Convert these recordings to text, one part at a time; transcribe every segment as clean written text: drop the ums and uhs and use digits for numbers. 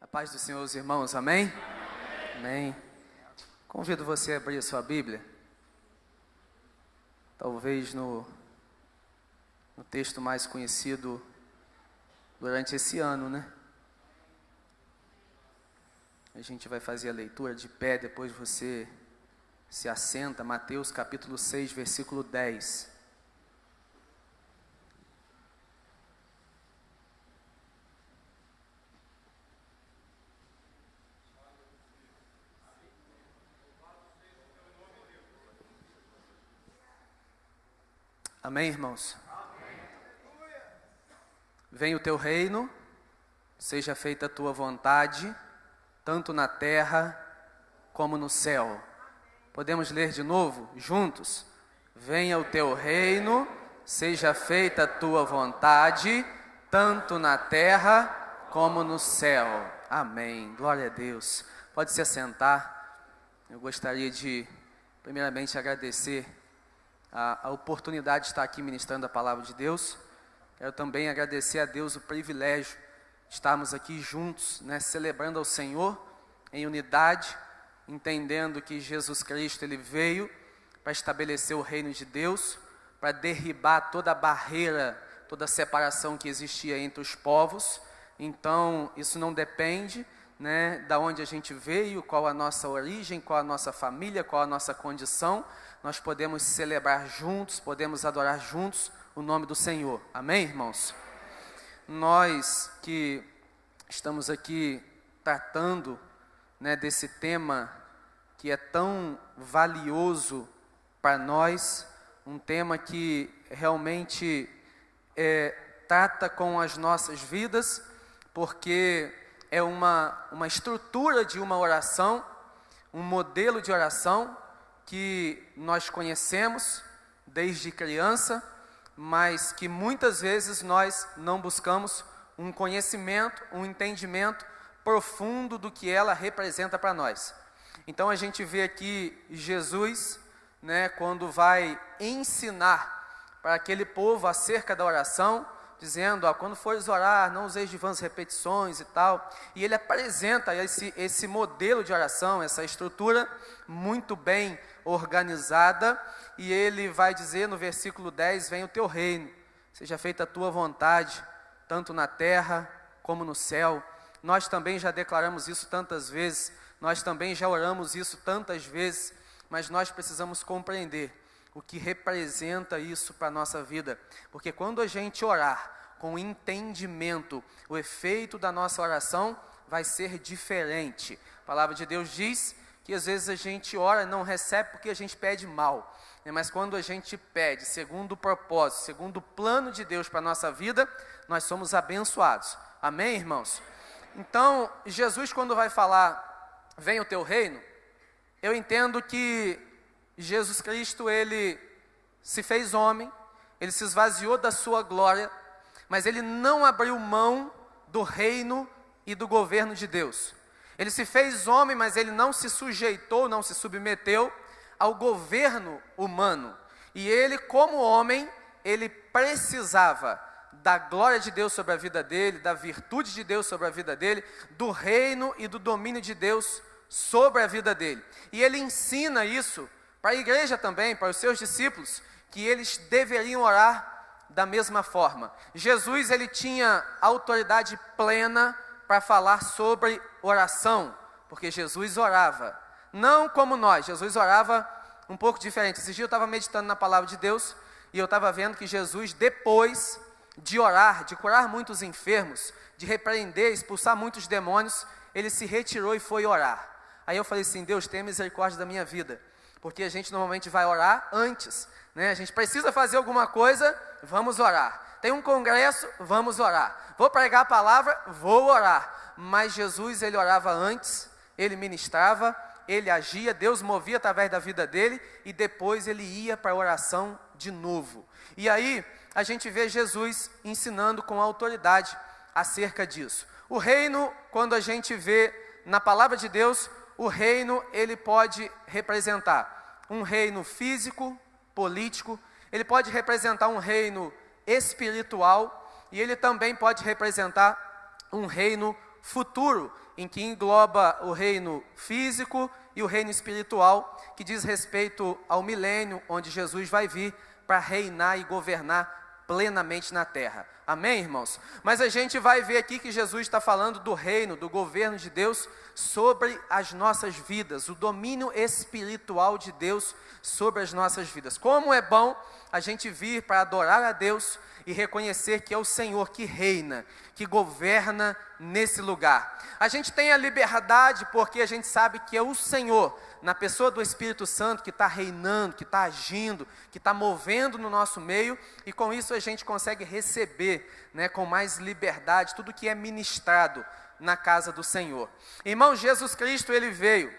A paz do Senhor, os irmãos, amém? Amém. Convido você a abrir a sua Bíblia. Talvez no texto mais conhecido durante esse ano, né? A gente vai fazer a leitura de pé, depois você se assenta. Mateus capítulo 6, versículo 10. Amém, irmãos? Venha o teu reino, seja feita a tua vontade, tanto na terra como no céu. Podemos ler de novo, juntos? Venha o teu reino, seja feita a tua vontade, tanto na terra como no céu. Amém. Glória a Deus. Pode se assentar. Eu gostaria de, primeiramente, agradecer a oportunidade de estar aqui ministrando a palavra de Deus. Quero também agradecer a Deus o privilégio de estarmos aqui juntos, né, celebrando ao Senhor em unidade, entendendo que Jesus Cristo ele veio para estabelecer o reino de Deus, para derribar toda a barreira, toda a separação que existia entre os povos. Então, isso não depende, né, da onde a gente veio, qual a nossa origem, qual a nossa família, qual a nossa condição. Nós podemos celebrar juntos, podemos adorar juntos o nome do Senhor. Amém, irmãos? Nós que estamos aqui tratando, né, desse tema que é tão valioso para nós, um tema que realmente trata com as nossas vidas, porque é uma estrutura de uma oração, um modelo de oração que nós conhecemos desde criança, mas que muitas vezes nós não buscamos um conhecimento, um entendimento profundo do que ela representa para nós. Então a gente vê aqui Jesus, né, quando vai ensinar para aquele povo acerca da oração, dizendo, quando fores orar, não useis de vãs repetições e tal. E ele apresenta esse modelo de oração, essa estrutura muito bem organizada. E ele vai dizer no versículo 10, venha o teu reino, seja feita a tua vontade, tanto na terra como no céu. Nós também já declaramos isso tantas vezes, nós também já oramos isso tantas vezes, mas nós precisamos compreender o que representa isso para a nossa vida, porque quando a gente orar com entendimento, o efeito da nossa oração vai ser diferente. A palavra de Deus diz que às vezes a gente ora e não recebe porque a gente pede mal, né? Mas quando a gente pede segundo o propósito, segundo o plano de Deus para a nossa vida, nós somos abençoados. Amém, irmãos? Então, Jesus quando vai falar, venha o teu reino, eu entendo que Jesus Cristo, ele se fez homem, ele se esvaziou da sua glória, mas ele não abriu mão do reino e do governo de Deus. Ele se fez homem, mas ele não se sujeitou, não se submeteu ao governo humano. E ele, como homem, ele precisava da glória de Deus sobre a vida dele, da virtude de Deus sobre a vida dele, do reino e do domínio de Deus sobre a vida dele. E ele ensina isso para a igreja também, para os seus discípulos, que eles deveriam orar da mesma forma. Jesus, ele tinha autoridade plena para falar sobre oração, porque Jesus orava, não como nós. Jesus orava um pouco diferente. Esse dia eu estava meditando na palavra de Deus, e eu estava vendo que Jesus, depois de orar, de curar muitos enfermos, de repreender, expulsar muitos demônios, ele se retirou e foi orar. Aí eu falei assim, Deus, tenha misericórdia da minha vida, porque a gente normalmente vai orar antes, né? A gente precisa fazer alguma coisa, vamos orar. Tem um congresso, vamos orar. Vou pregar a palavra, vou orar. Mas Jesus, ele orava antes, ele ministrava, ele agia, Deus movia através da vida dele, e depois ele ia para a oração de novo. E aí, a gente vê Jesus ensinando com autoridade acerca disso. O reino, quando a gente vê na palavra de Deus, o reino, ele pode representar um reino físico, político, ele pode representar um reino espiritual, e ele também pode representar um reino futuro, em que engloba o reino físico e o reino espiritual, que diz respeito ao milênio, onde Jesus vai vir para reinar e governar plenamente na terra. Amém, irmãos? Mas a gente vai ver aqui que Jesus está falando do reino, do governo de Deus sobre as nossas vidas, o domínio espiritual de Deus sobre as nossas vidas. Como é bom a gente vir para adorar a Deus e reconhecer que é o Senhor que reina, que governa nesse lugar. A gente tem a liberdade porque a gente sabe que é o Senhor, na pessoa do Espírito Santo, que está reinando, que está agindo, que está movendo no nosso meio, e com isso a gente consegue receber, né, com mais liberdade, tudo que é ministrado na casa do Senhor. Irmão, Jesus Cristo, ele veio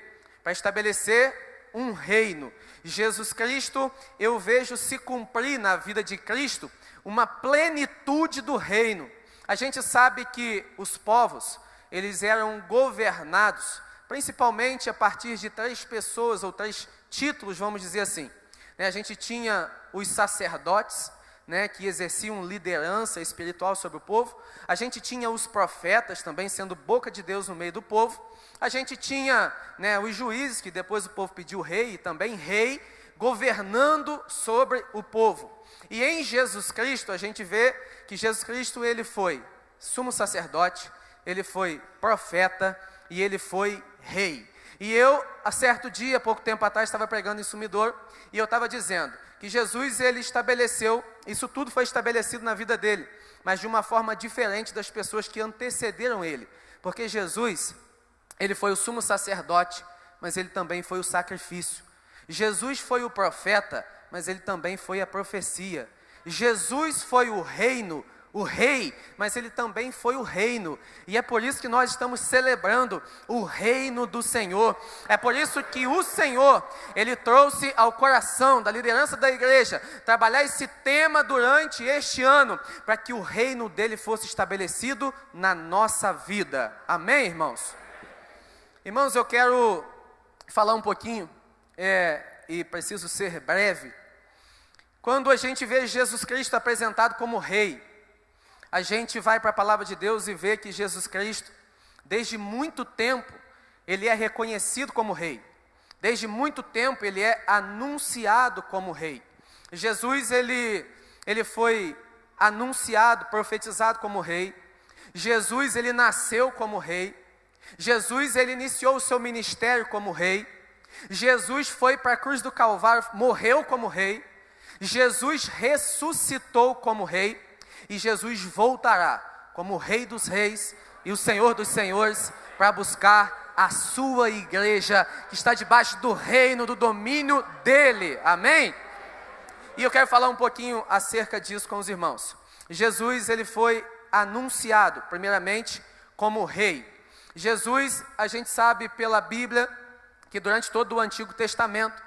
para estabelecer um reino. Jesus Cristo, eu vejo se cumprir na vida de Cristo uma plenitude do reino. A gente sabe que os povos, eles eram governados, principalmente a partir de 3 pessoas, ou 3 títulos, vamos dizer assim. A gente tinha os sacerdotes, que exerciam liderança espiritual sobre o povo. A gente tinha os profetas também, sendo boca de Deus no meio do povo. A gente tinha os juízes, que depois o povo pediu rei, e também rei, governando sobre o povo. E em Jesus Cristo, a gente vê que Jesus Cristo, ele foi sumo sacerdote, ele foi profeta e ele foi rei. E eu, há certo dia, pouco tempo atrás, estava pregando em Sumidouro, e eu estava dizendo que Jesus, ele estabeleceu, isso tudo foi estabelecido na vida dele, mas de uma forma diferente das pessoas que antecederam ele. Porque Jesus, ele foi o sumo sacerdote, mas ele também foi o sacrifício. Jesus foi o profeta, mas ele também foi a profecia. Jesus foi o reino, o rei, mas ele também foi o reino. E é por isso que nós estamos celebrando o reino do Senhor. É por isso que o Senhor, ele trouxe ao coração da liderança da igreja trabalhar esse tema durante este ano, para que o reino dele fosse estabelecido na nossa vida. Amém, irmãos? Irmãos, eu quero falar um pouquinho, e preciso ser breve. Quando a gente vê Jesus Cristo apresentado como rei, a gente vai para a palavra de Deus e vê que Jesus Cristo, desde muito tempo, ele é reconhecido como rei. Desde muito tempo, ele é anunciado como rei. Jesus, ele foi anunciado, profetizado como rei. Jesus, ele nasceu como rei. Jesus, ele iniciou o seu ministério como rei. Jesus foi para a cruz do Calvário, morreu como rei. Jesus ressuscitou como rei. E Jesus voltará como o Rei dos Reis e o Senhor dos Senhores para buscar a sua igreja, que está debaixo do reino, do domínio dele. Amém? E eu quero falar um pouquinho acerca disso com os irmãos. Jesus, ele foi anunciado, primeiramente, como rei. Jesus, a gente sabe pela Bíblia, que durante todo o Antigo Testamento,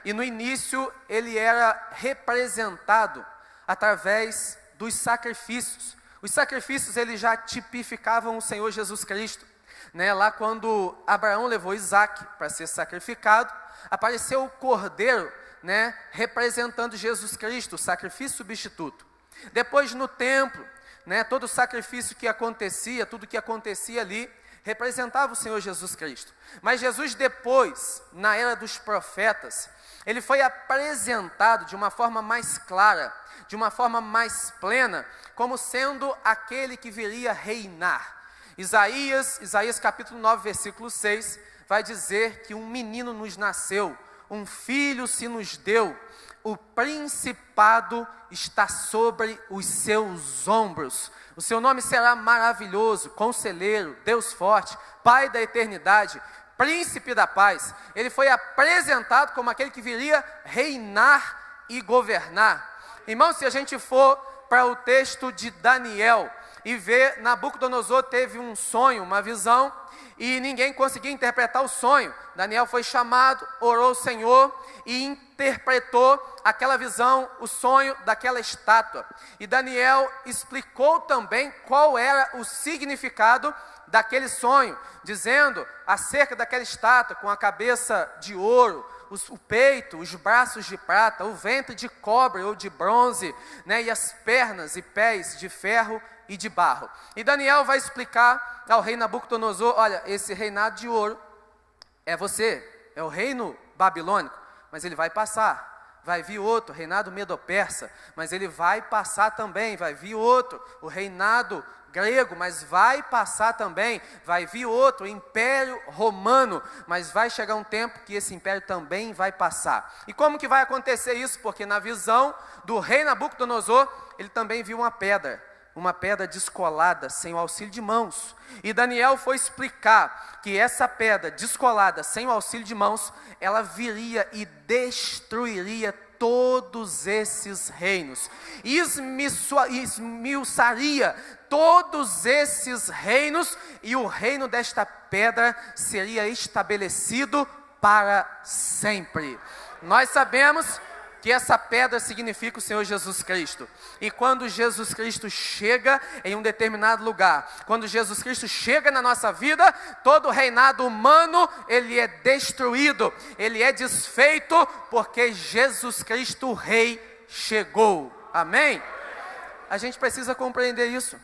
e no início, ele era representado através dos sacrifícios. Os sacrifícios, eles já tipificavam o Senhor Jesus Cristo. Lá quando Abraão levou Isaac para ser sacrificado, apareceu o cordeiro, representando Jesus Cristo, o sacrifício substituto. Depois no templo, todo o sacrifício que acontecia, tudo que acontecia ali, representava o Senhor Jesus Cristo. Mas Jesus depois, na era dos profetas, ele foi apresentado de uma forma mais clara, de uma forma mais plena, como sendo aquele que viria reinar. Isaías capítulo 9, versículo 6, vai dizer que um menino nos nasceu, um filho se nos deu, o principado está sobre os seus ombros. O seu nome será maravilhoso, conselheiro, Deus forte, Pai da eternidade, príncipe da paz. Ele foi apresentado como aquele que viria reinar e governar. Irmão, se a gente for para o texto de Daniel e ver, Nabucodonosor teve um sonho, uma visão, e ninguém conseguia interpretar o sonho. Daniel foi chamado, orou ao Senhor e interpretou aquela visão, o sonho daquela estátua. E Daniel explicou também qual era o significado daquele sonho, dizendo acerca daquela estátua com a cabeça de ouro, o peito, os braços de prata, o ventre de cobre ou de bronze, e as pernas e pés de ferro e de barro. E Daniel vai explicar ao rei Nabucodonosor, olha, esse reinado de ouro é você, é o reino babilônico, mas ele vai passar. Vai vir outro, reinado medo-persa, mas ele vai passar também. Vai vir outro, o reinado grego, mas vai passar também. Vai vir outro, o império romano, mas vai chegar um tempo que esse império também vai passar. E como que vai acontecer isso? Porque na visão do rei Nabucodonosor, ele também viu uma pedra descolada, sem o auxílio de mãos. E Daniel foi explicar que essa pedra descolada, sem o auxílio de mãos, ela viria e destruiria todos esses reinos, esmiuçaria todos esses reinos, e o reino desta pedra seria estabelecido para sempre. Nós sabemos que essa pedra significa o Senhor Jesus Cristo. E quando Jesus Cristo chega em um determinado lugar, quando Jesus Cristo chega na nossa vida, todo o reinado humano, ele é destruído, ele é desfeito, porque Jesus Cristo, o Rei, chegou. Amém? A gente precisa compreender isso.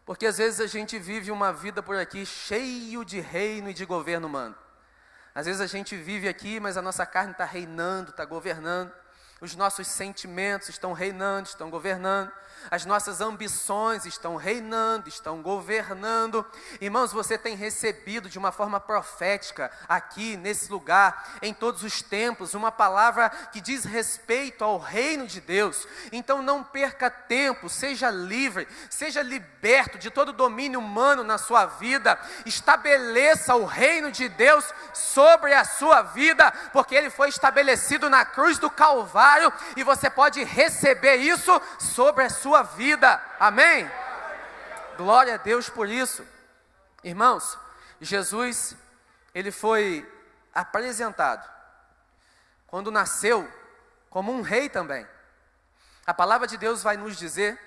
Porque às vezes a gente vive uma vida por aqui cheio de reino e de governo humano. Às vezes a gente vive aqui, mas a nossa carne está reinando, está governando. Os nossos sentimentos estão reinando, estão governando. As nossas ambições estão reinando, estão governando. Irmãos, você tem recebido de uma forma profética, aqui nesse lugar, em todos os tempos, uma palavra que diz respeito ao reino de Deus. Então não perca tempo, seja livre, seja liberto de todo domínio humano na sua vida. Estabeleça o reino de Deus sobre a sua vida, porque ele foi estabelecido na cruz do Calvário, e você pode receber isso sobre a sua vida. Amém? Glória a Deus por isso. Irmãos, Jesus, ele foi apresentado, quando nasceu, como um rei também. A palavra de Deus vai nos dizer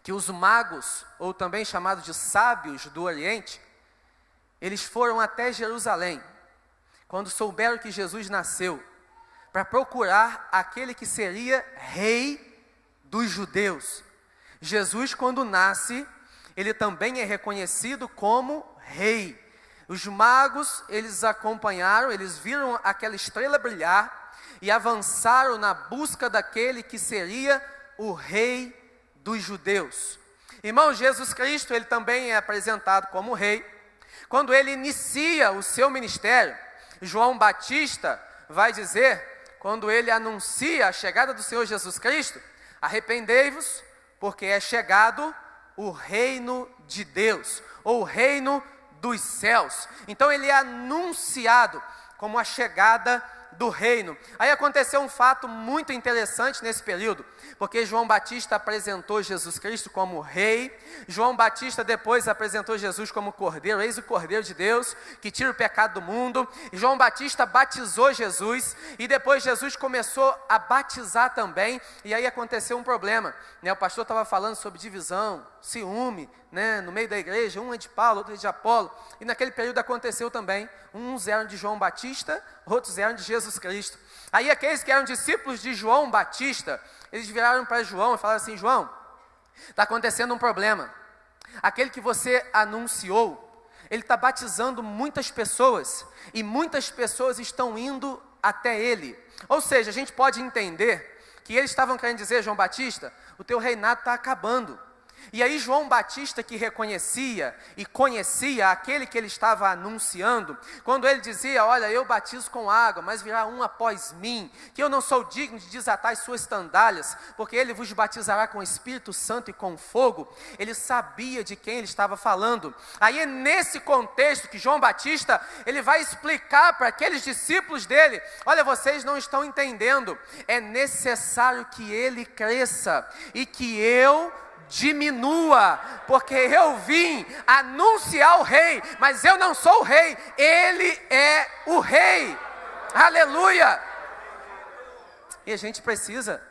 que os magos, ou também chamados de sábios do Oriente, eles foram até Jerusalém, quando souberam que Jesus nasceu, para procurar aquele que seria rei dos judeus. Jesus, quando nasce, ele também é reconhecido como rei. Os magos, eles acompanharam, eles viram aquela estrela brilhar e avançaram na busca daquele que seria o rei dos judeus. Irmão, Jesus Cristo, ele também é apresentado como rei. Quando ele inicia o seu ministério, João Batista vai dizer, quando ele anuncia a chegada do Senhor Jesus Cristo: arrependei-vos, porque é chegado o reino de Deus, ou o reino dos céus. Então ele é anunciado como a chegada do reino. Aí aconteceu um fato muito interessante nesse período, porque João Batista apresentou Jesus Cristo como rei. João Batista depois apresentou Jesus como cordeiro, eis o cordeiro de Deus, que tira o pecado do mundo. João Batista batizou Jesus, e depois Jesus começou a batizar também, e aí aconteceu um problema, né? O pastor estava falando sobre divisão, ciúme, né? No meio da igreja, um é de Paulo, outro é de Apolo, e naquele período aconteceu também, uns eram de João Batista, outros eram de Jesus Cristo. Aí aqueles que eram discípulos de João Batista, eles viraram para João e falaram assim: João, está acontecendo um problema. Aquele que você anunciou, ele está batizando muitas pessoas, e muitas pessoas estão indo até ele. Ou seja, a gente pode entender que eles estavam querendo dizer: João Batista, o teu reinado está acabando. E aí João Batista, que reconhecia e conhecia aquele que ele estava anunciando, quando ele dizia: olha, eu batizo com água, mas virá um após mim, que eu não sou digno de desatar as suas sandálias, porque ele vos batizará com o Espírito Santo e com fogo, ele sabia de quem ele estava falando. Aí é nesse contexto que João Batista, ele vai explicar para aqueles discípulos dele: olha, vocês não estão entendendo, é necessário que ele cresça e que eu diminua, porque eu vim anunciar o rei, mas eu não sou o rei, ele é o rei. Aleluia! E a gente precisa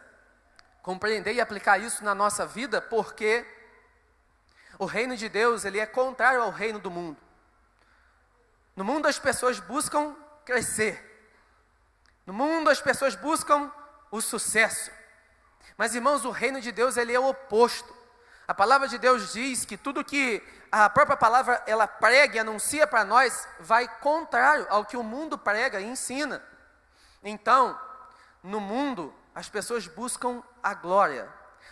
compreender e aplicar isso na nossa vida, porque o reino de Deus, ele é contrário ao reino do mundo. No mundo as pessoas buscam crescer, no mundo as pessoas buscam o sucesso, mas irmãos, o reino de Deus, ele é o oposto. A palavra de Deus diz que tudo que a própria palavra ela prega e anuncia para nós vai contrário ao que o mundo prega e ensina. Então, no mundo, as pessoas buscam a glória.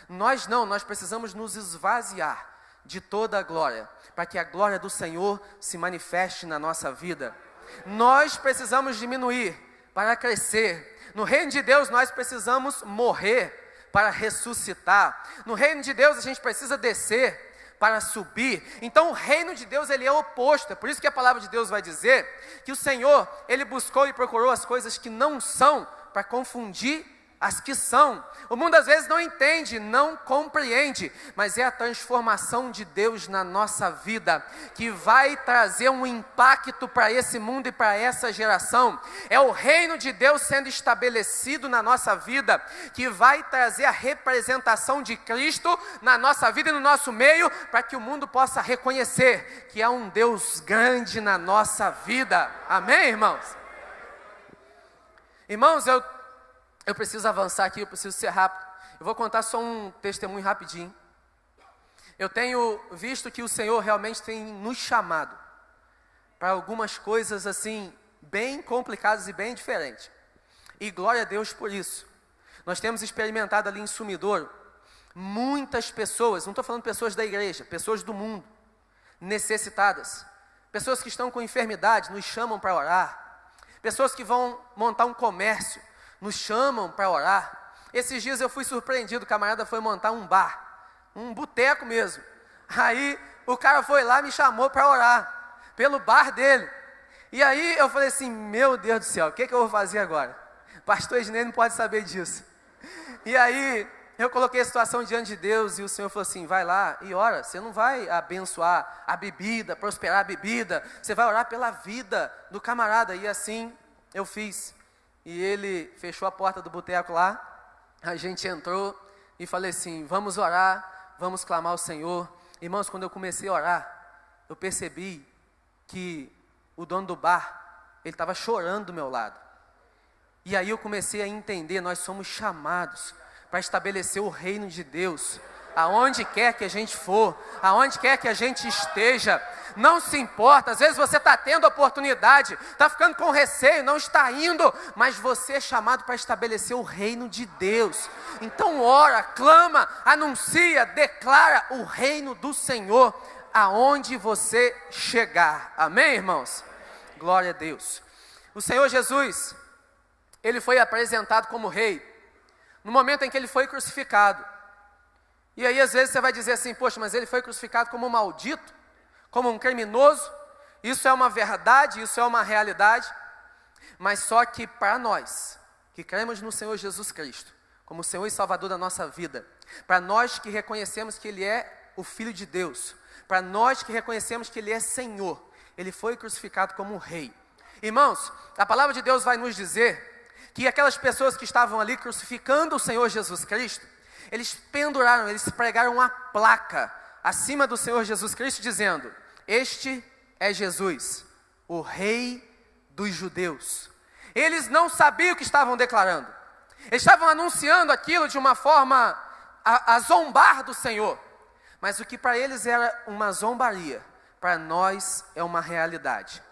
Nós não, nós precisamos nos esvaziar de toda a glória, para que a glória do Senhor se manifeste na nossa vida. Nós precisamos diminuir para crescer. No reino de Deus nós precisamos morrer para ressuscitar. No reino de Deus a gente precisa descer para subir. Então o reino de Deus ele é oposto. É por isso que a palavra de Deus vai dizer que o Senhor, ele buscou e procurou as coisas que não são para confundir as que são. O mundo às vezes não entende, não compreende, mas é a transformação de Deus na nossa vida que vai trazer um impacto para esse mundo e para essa geração. É o reino de Deus sendo estabelecido na nossa vida que vai trazer a representação de Cristo na nossa vida e no nosso meio, para que o mundo possa reconhecer que há um Deus grande na nossa vida. Amém, irmãos? Irmãos, eu preciso avançar aqui, eu preciso ser rápido. Eu vou contar só um testemunho rapidinho. Eu tenho visto que o Senhor realmente tem nos chamado para algumas coisas assim, bem complicadas e bem diferentes. E glória a Deus por isso. Nós temos experimentado ali em Sumidouro, muitas pessoas, não estou falando pessoas da igreja, pessoas do mundo, necessitadas. Pessoas que estão com enfermidade, nos chamam para orar. Pessoas que vão montar um comércio, nos chamam para orar. Esses dias eu fui surpreendido, o camarada foi montar um bar, um boteco mesmo. Aí o cara foi lá e me chamou para orar, pelo bar dele. E aí eu falei assim, meu Deus do céu, o que eu vou fazer agora? Pastor Ednei não pode saber disso. E aí eu coloquei a situação diante de Deus e o Senhor falou assim, vai lá e ora. Você não vai abençoar a bebida, prosperar a bebida, você vai orar pela vida do camarada. E assim eu fiz. E ele fechou a porta do boteco lá, a gente entrou e falei assim, vamos orar, vamos clamar ao Senhor. Irmãos, quando eu comecei a orar, eu percebi que o dono do bar, ele estava chorando do meu lado. E aí eu comecei a entender, nós somos chamados para estabelecer o reino de Deus, aonde quer que a gente for, aonde quer que a gente esteja. Não se importa, às vezes você está tendo oportunidade, está ficando com receio, não está indo, mas você é chamado para estabelecer o reino de Deus. Então ora, clama, anuncia, declara o reino do Senhor aonde você chegar. Amém, irmãos? Glória a Deus. O Senhor Jesus, ele foi apresentado como rei no momento em que ele foi crucificado. E aí às vezes você vai dizer assim, poxa, mas ele foi crucificado como um maldito, como um criminoso. Isso é uma verdade, isso é uma realidade. Mas só que para nós, que cremos no Senhor Jesus Cristo, como Senhor e Salvador da nossa vida, para nós que reconhecemos que Ele é o Filho de Deus, para nós que reconhecemos que Ele é Senhor, Ele foi crucificado como um rei. Irmãos, a palavra de Deus vai nos dizer que aquelas pessoas que estavam ali crucificando o Senhor Jesus Cristo, eles penduraram, eles pregaram uma placa acima do Senhor Jesus Cristo dizendo, este é Jesus, o Rei dos Judeus. Eles não sabiam o que estavam declarando. Eles estavam anunciando aquilo de uma forma a zombar do Senhor. Mas o que para eles era uma zombaria, para nós é uma realidade.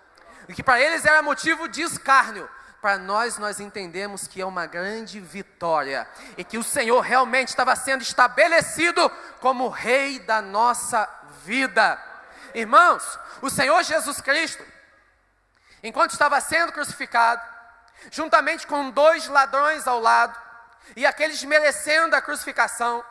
O que para eles era motivo de escárnio, para nós entendemos que é uma grande vitória. E que o Senhor realmente estava sendo estabelecido como Rei da nossa vida. Irmãos, o Senhor Jesus Cristo, enquanto estava sendo crucificado, juntamente com 2 ladrões ao lado, e aqueles merecendo a crucificação,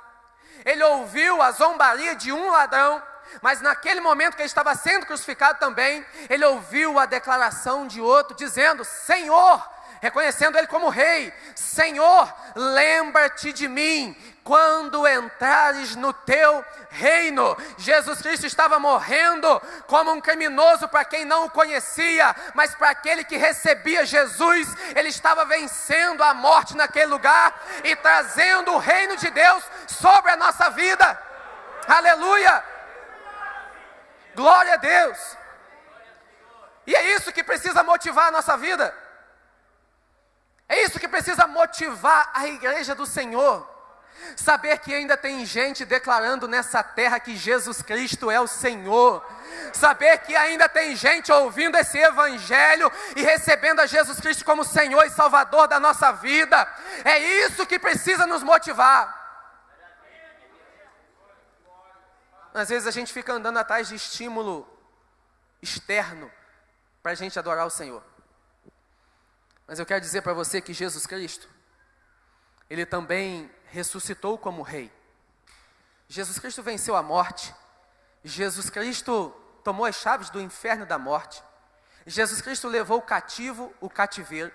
ele ouviu a zombaria de um ladrão, mas naquele momento que ele estava sendo crucificado também, ele ouviu a declaração de outro, dizendo, Senhor, reconhecendo ele como rei, Senhor, lembra-te de mim, quando entrares no teu reino. Jesus Cristo estava morrendo como um criminoso para quem não o conhecia, mas para aquele que recebia Jesus, ele estava vencendo a morte naquele lugar e trazendo o reino de Deus sobre a nossa vida. Aleluia! Glória a Deus! E é isso que precisa motivar a nossa vida. É isso que precisa motivar a igreja do Senhor. Saber que ainda tem gente declarando nessa terra que Jesus Cristo é o Senhor. Saber que ainda tem gente ouvindo esse evangelho e recebendo a Jesus Cristo como Senhor e Salvador da nossa vida. É isso que precisa nos motivar. Às vezes a gente fica andando atrás de estímulo externo para a gente adorar o Senhor. Mas eu quero dizer para você que Jesus Cristo, Ele também ressuscitou como Rei. Jesus Cristo venceu a morte. Jesus Cristo tomou as chaves do inferno e da morte. Jesus Cristo levou o cativo, o cativeiro.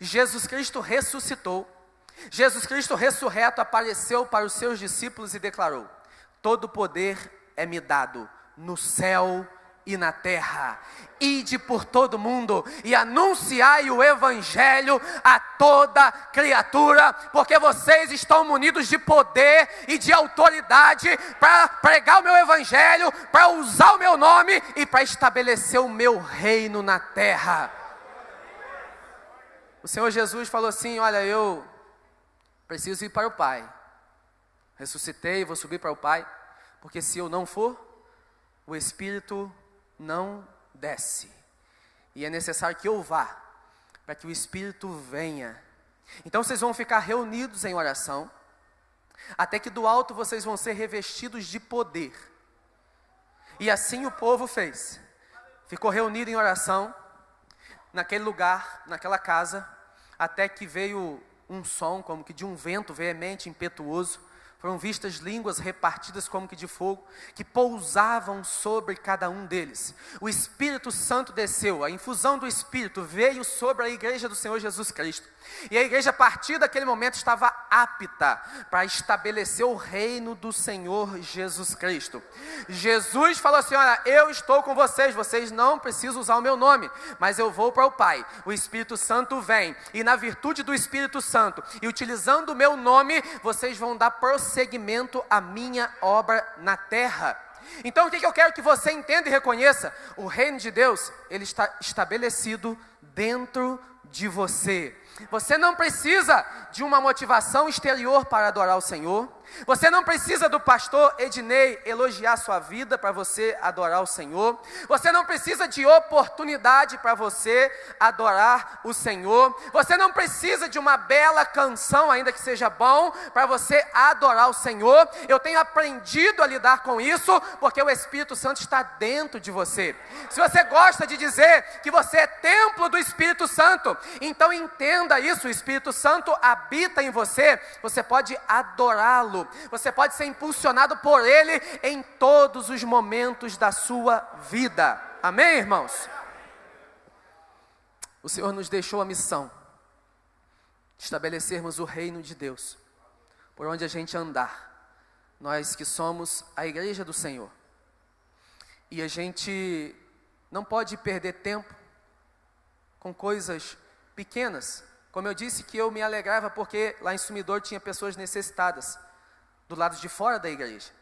Jesus Cristo ressuscitou. Jesus Cristo ressurreto apareceu para os seus discípulos e declarou: todo poder é me dado no céu e na terra. Ide por todo mundo e anunciai o evangelho a toda criatura, porque vocês estão munidos de poder e de autoridade para pregar o meu evangelho, para usar o meu nome e para estabelecer o meu reino na terra. O Senhor Jesus falou assim: olha, eu preciso ir para o Pai. Ressuscitei, vou subir para o Pai, porque se eu não for, o Espírito não desce. E é necessário que eu vá, para que o Espírito venha. Então vocês vão ficar reunidos em oração, até que do alto vocês vão ser revestidos de poder. E assim o povo fez. Ficou reunido em oração, naquele lugar, naquela casa, até que veio um som como que de um vento veemente, impetuoso. Foram vistas línguas repartidas como que de fogo, que pousavam sobre cada um deles. O Espírito Santo desceu, a infusão do Espírito veio sobre a igreja do Senhor Jesus Cristo. E a igreja, a partir daquele momento, estava apta para estabelecer o reino do Senhor Jesus Cristo. Jesus falou assim: olha, eu estou com vocês, vocês não precisam usar o meu nome, mas eu vou para o Pai. O Espírito Santo vem, e na virtude do Espírito Santo, e utilizando o meu nome, vocês vão dar prosseguimento à minha obra na terra. Então o que eu quero que você entenda e reconheça? O reino de Deus, ele está estabelecido dentro de você. Você não precisa de uma motivação exterior para adorar o Senhor. Você não precisa do pastor Ednei elogiar sua vida para você adorar o Senhor. Você não precisa de oportunidade para você adorar o Senhor. Você não precisa de uma bela canção, ainda que seja bom, para você adorar o Senhor. Eu tenho aprendido a lidar com isso, porque o Espírito Santo está dentro de você. Se você gosta de dizer que você é templo do Espírito Santo, então entenda isso: o Espírito Santo habita em você. Você pode adorá-lo. Você pode ser impulsionado por Ele em todos os momentos da sua vida. Amém, irmãos? O Senhor nos deixou a missão de estabelecermos o reino de Deus, por onde a gente andar. Nós que somos a igreja do Senhor. E a gente não pode perder tempo com coisas pequenas. Como eu disse que eu me alegrava porque lá em Sumidor tinha pessoas necessitadas do lado de fora da igreja.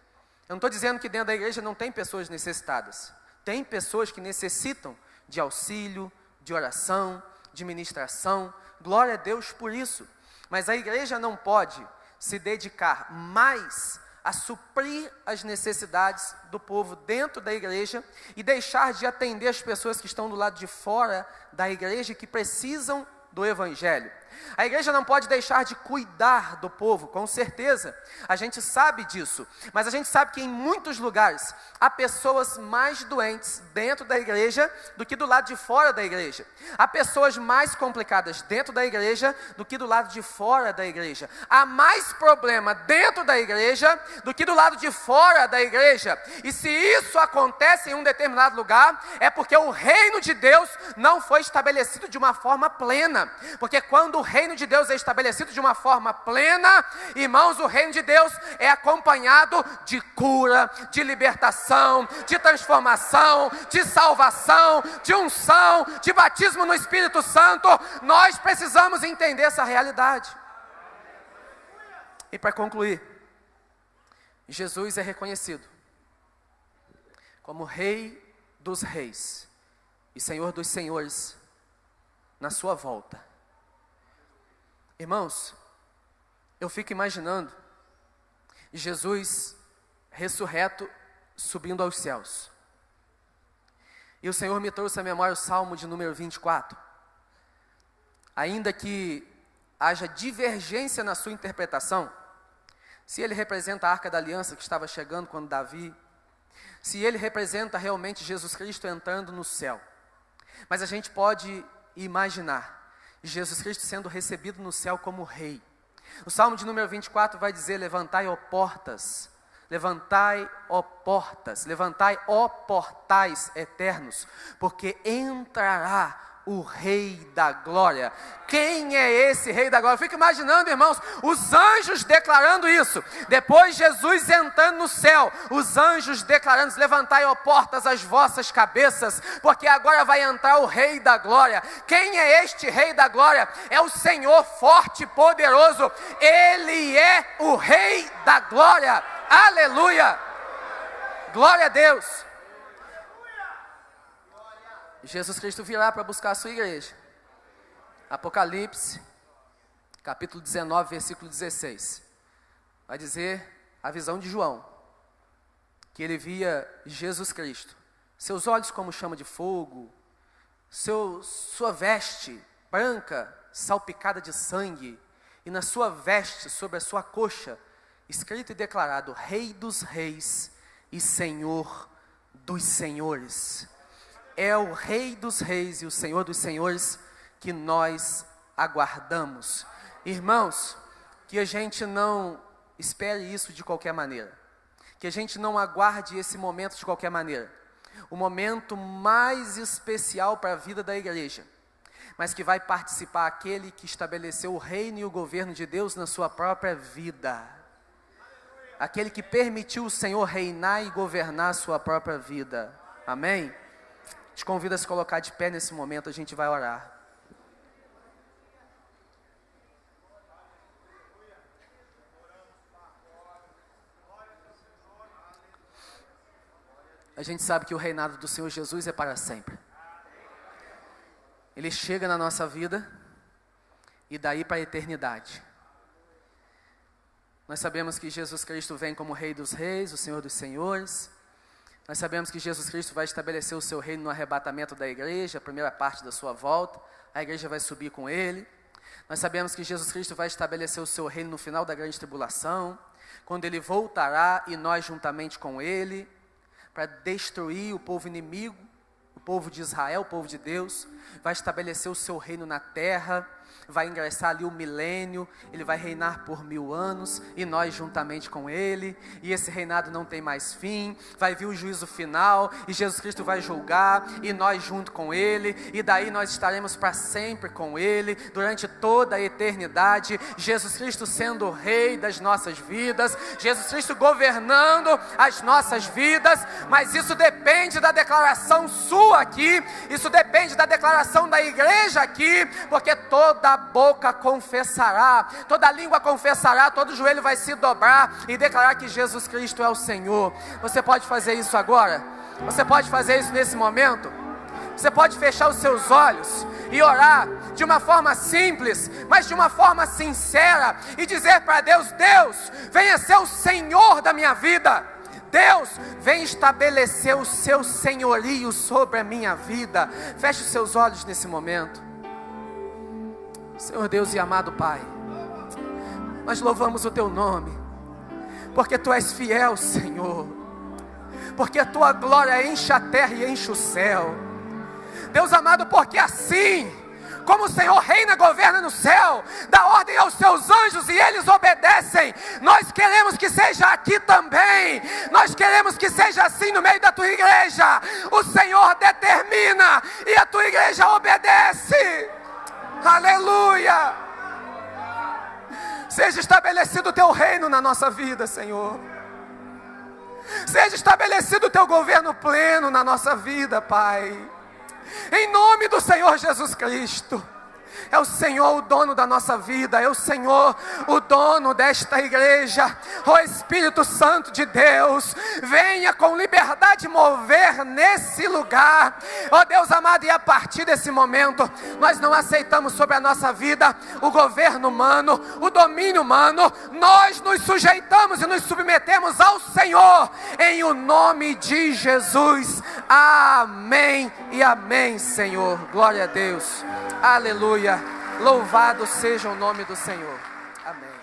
Eu não estou dizendo que dentro da igreja não tem pessoas necessitadas. Tem pessoas que necessitam de auxílio, de oração, de ministração. Glória a Deus por isso. Mas a igreja não pode se dedicar mais a suprir as necessidades do povo dentro da igreja e deixar de atender as pessoas que estão do lado de fora da igreja e que precisam do evangelho. A igreja não pode deixar de cuidar do povo, com certeza, a gente sabe disso, mas a gente sabe que em muitos lugares há pessoas mais doentes dentro da igreja do que do lado de fora da igreja. Há pessoas mais complicadas dentro da igreja do que do lado de fora da igreja. Há mais problema dentro da igreja do que do lado de fora da igreja. E se isso acontece em um determinado lugar, é porque o reino de Deus não foi estabelecido de uma forma plena. Porque quando o reino de Deus é estabelecido de uma forma plena, irmãos, o reino de Deus é acompanhado de cura, de libertação, de transformação, de salvação, de unção, de batismo no Espírito Santo. Nós precisamos entender essa realidade. E para concluir, Jesus é reconhecido como Rei dos Reis e Senhor dos Senhores na sua volta. Irmãos, eu fico imaginando Jesus ressurreto subindo aos céus. E o Senhor me trouxe à memória o Salmo de número 24. Ainda que haja divergência na sua interpretação, se ele representa a Arca da Aliança que estava chegando quando Davi, se ele representa realmente Jesus Cristo entrando no céu. Mas a gente pode imaginar Jesus Cristo sendo recebido no céu como rei. O Salmo de número 24 vai dizer: levantai, ó portas, levantai, ó portas, levantai, ó portais eternos, porque entrará o Rei da Glória. Quem é esse Rei da Glória? Fica imaginando, irmãos, os anjos declarando isso. Depois Jesus entrando no céu, os anjos declarando: levantai, ó portas, as vossas cabeças, porque agora vai entrar o Rei da Glória. Quem é este Rei da Glória? É o Senhor forte e poderoso. Ele é o Rei da Glória. Aleluia! Glória a Deus! Jesus Cristo virá para buscar a sua igreja. Apocalipse, capítulo 19, versículo 16. Vai dizer a visão de João, que ele via Jesus Cristo, seus olhos como chama de fogo, sua veste branca, salpicada de sangue, e na sua veste, sobre a sua coxa, escrito e declarado: Rei dos Reis e Senhor dos Senhores. É o Rei dos Reis e o Senhor dos Senhores que nós aguardamos. Irmãos, que a gente não espere isso de qualquer maneira. Que a gente não aguarde esse momento de qualquer maneira. O momento mais especial para a vida da igreja. Mas que vai participar aquele que estabeleceu o reino e o governo de Deus na sua própria vida. Aquele que permitiu o Senhor reinar e governar a sua própria vida. Amém? Te convido a se colocar de pé nesse momento, a gente vai orar. A gente sabe que o reinado do Senhor Jesus é para sempre. Ele chega na nossa vida e daí para a eternidade. Nós sabemos que Jesus Cristo vem como Rei dos Reis, o Senhor dos Senhores. Nós sabemos que Jesus Cristo vai estabelecer o seu reino no arrebatamento da igreja, a primeira parte da sua volta. A igreja vai subir com ele. Nós sabemos que Jesus Cristo vai estabelecer o seu reino no final da grande tribulação, quando ele voltará e nós juntamente com ele, para destruir o povo inimigo, o povo de Israel, o povo de Deus. Vai estabelecer o seu reino na terra, vai ingressar ali o milênio, ele vai reinar por 1000 anos, e nós juntamente com ele, e esse reinado não tem mais fim. Vai vir o juízo final, e Jesus Cristo vai julgar, e nós junto com ele, e daí nós estaremos para sempre com ele, durante toda a eternidade, Jesus Cristo sendo o rei das nossas vidas, Jesus Cristo governando as nossas vidas. Mas isso depende da declaração sua aqui, isso depende da declaração da igreja aqui, porque toda boca confessará, toda língua confessará, todo joelho vai se dobrar e declarar que Jesus Cristo é o Senhor. Você pode fazer isso agora? Você pode fazer isso nesse momento? Você pode fechar os seus olhos e orar de uma forma simples, mas de uma forma sincera, e dizer para Deus: Deus, venha ser o Senhor da minha vida. Deus, vem estabelecer o seu senhorio sobre a minha vida. Feche os seus olhos nesse momento. Senhor Deus e amado Pai, nós louvamos o Teu nome, porque Tu és fiel, Senhor, porque a Tua glória enche a terra e enche o céu. Deus amado, porque assim como o Senhor reina, governa no céu, dá ordem aos seus anjos e eles obedecem, nós queremos que seja aqui também. Nós queremos que seja assim no meio da Tua igreja. O Senhor determina e a Tua igreja obedece. Aleluia! Seja estabelecido o Teu reino na nossa vida, Senhor. Seja estabelecido o Teu governo pleno na nossa vida, Pai. Em nome do Senhor Jesus Cristo. É o Senhor o dono da nossa vida. É o Senhor o dono desta igreja. Ó Espírito Santo de Deus, venha com liberdade mover nesse lugar. Ó Deus amado, e a partir desse momento, nós não aceitamos sobre a nossa vida o governo humano, o domínio humano. Nós nos sujeitamos e nos submetemos ao Senhor, em o nome de Jesus. Amém e amém, Senhor. Glória a Deus. Aleluia. Louvado seja o nome do Senhor. Amém.